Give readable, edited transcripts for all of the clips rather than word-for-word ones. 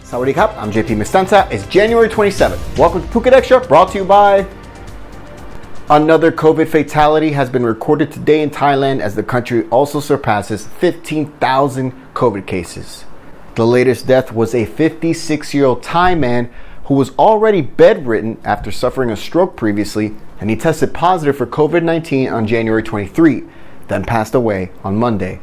Sawadee Krap, I'm JP Mestanza. It's January 27th. Welcome to Phuket Xtra, brought to you by... Another COVID fatality has been recorded today in Thailand as the country also surpasses 15,000 COVID cases. The latest death was a 56-year-old Thai man who was already bedridden after suffering a stroke previously, and he tested positive for COVID-19 on January 23, then passed away on Monday.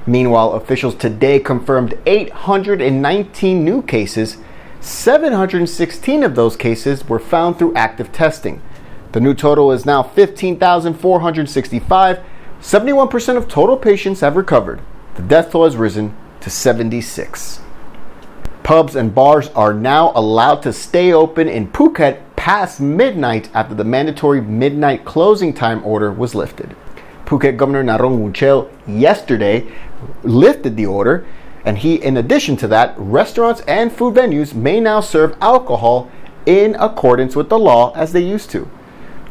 Meanwhile, officials today confirmed 819 new cases. 716 of those cases were found through active testing. The new total is now 15,465. 71% of total patients have recovered. The death toll has risen to 76. Pubs and bars are now allowed to stay open in Phuket past midnight after the mandatory midnight closing time order was lifted. Phuket Governor Narong Wongchel yesterday lifted the order, and in addition to that, restaurants and food venues may now serve alcohol in accordance with the law as they used to.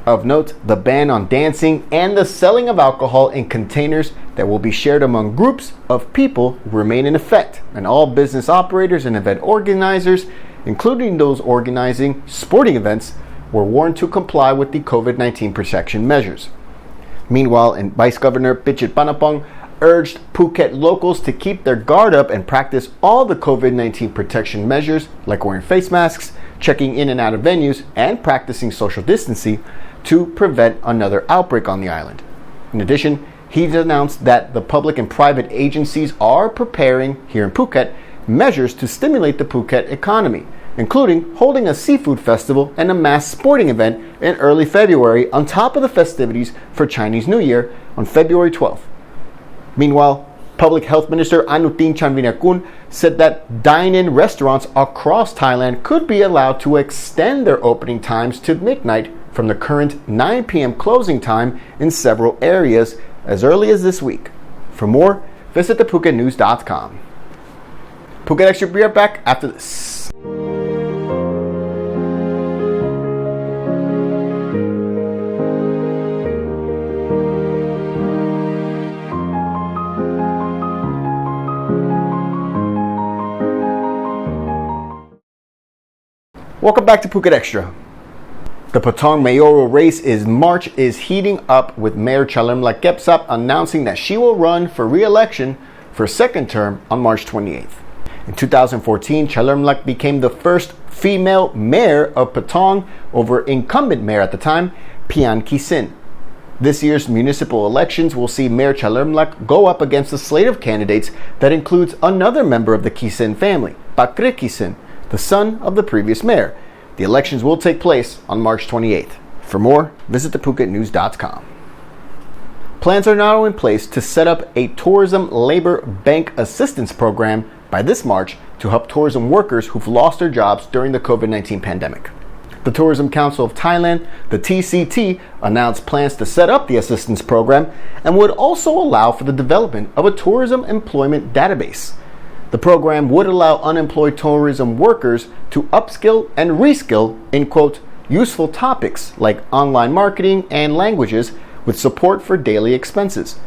Of note, the ban on dancing and the selling of alcohol in containers that will be shared among groups of people remain in effect, and all business operators and event organizers, including those organizing sporting events, were warned to comply with the COVID-19 protection measures. Meanwhile, Vice Governor Pichit Panapong urged Phuket locals to keep their guard up and practice all the COVID-19 protection measures like wearing face masks, checking in and out of venues, and practicing social distancing to prevent another outbreak on the island. In addition, he's announced that the public and private agencies are preparing here in Phuket measures to stimulate the Phuket economy, including holding a seafood festival and a mass sporting event in early February on top of the festivities for Chinese New Year on February 12th. Meanwhile, Public Health Minister Anutin Chanvinakul said that dine-in restaurants across Thailand could be allowed to extend their opening times to midnight from the current 9 p.m. closing time in several areas as early as this week. For more, visit thephuket.news.com. Phuket Xtra will be right back after this. Welcome back to Phuket Xtra. The Patong mayoral race March is heating up, with Mayor Chalermluck announcing that she will run for re-election for a second term on March 28th. In 2014, Chalermluck became the first female mayor of Patong over incumbent mayor at the time, Pian Kisin. This year's municipal elections will see Mayor Chalermluck go up against a slate of candidates that includes another member of the Kisin family, Pakre Kisin, the son of the previous mayor. The elections will take place on March 28th. For more, visit thephuket.news.com. Plans are now in place to set up a tourism labor bank assistance program by this March to help tourism workers who've lost their jobs during the COVID-19 pandemic. The Tourism Council of Thailand, the TCT, announced plans to set up the assistance program and would also allow for the development of a tourism employment database. The program would allow unemployed tourism workers to upskill and reskill in, quote, useful topics like online marketing and languages, with support for daily expenses.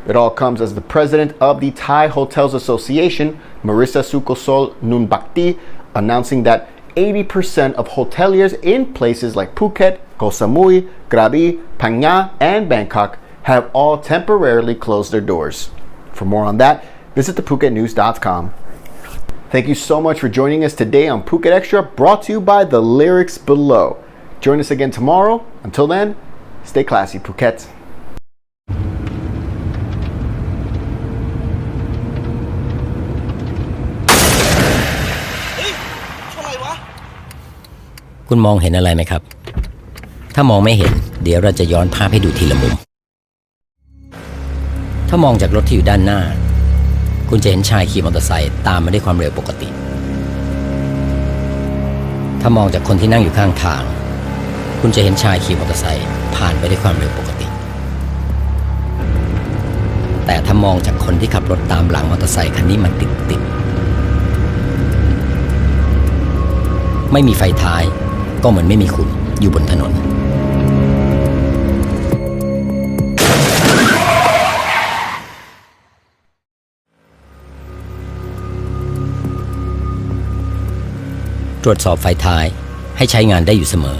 It all comes as the president of the Thai Hotels Association, Marissa Sukosol Nunbakti, announcing that 80% of hoteliers in places like Phuket, Koh Samui, Krabi, Phang Nga, and Bangkok have all temporarily closed their doors. For more on that, visit thephuket.news.com. Thank you so much for joining us today on Phuket Xtra, brought to you by the lyrics below. Join us again tomorrow. Until then, stay classy, Phuket. คุณมองเห็นอะไรไหมครับ ถ้ามองไม่เห็นเดี๋ยวเราจะย้อนภาพให้ดูทีละมุม ถ้ามองจากรถที่อยู่ด้านหน้าคุณจะเห็นชายขี่มอเตอร์ไซค์ตามมาด้วยความเร็วปกติ ถ้ามองจากคนที่นั่งอยู่ข้างทางคุณจะเห็นชายขี่มอเตอร์ไซค์ผ่านไปด้วยความเร็วปกติ แต่ถ้ามองจากคนที่ขับรถตามหลังมอเตอร์ไซค์คันนี้มันติดไม่มีไฟท้ายก็เหมือนไม่มีคุณอยู่บนถนน ตรวจสอบไฟท้ายให้ใช้งานได้อยู่เสมอ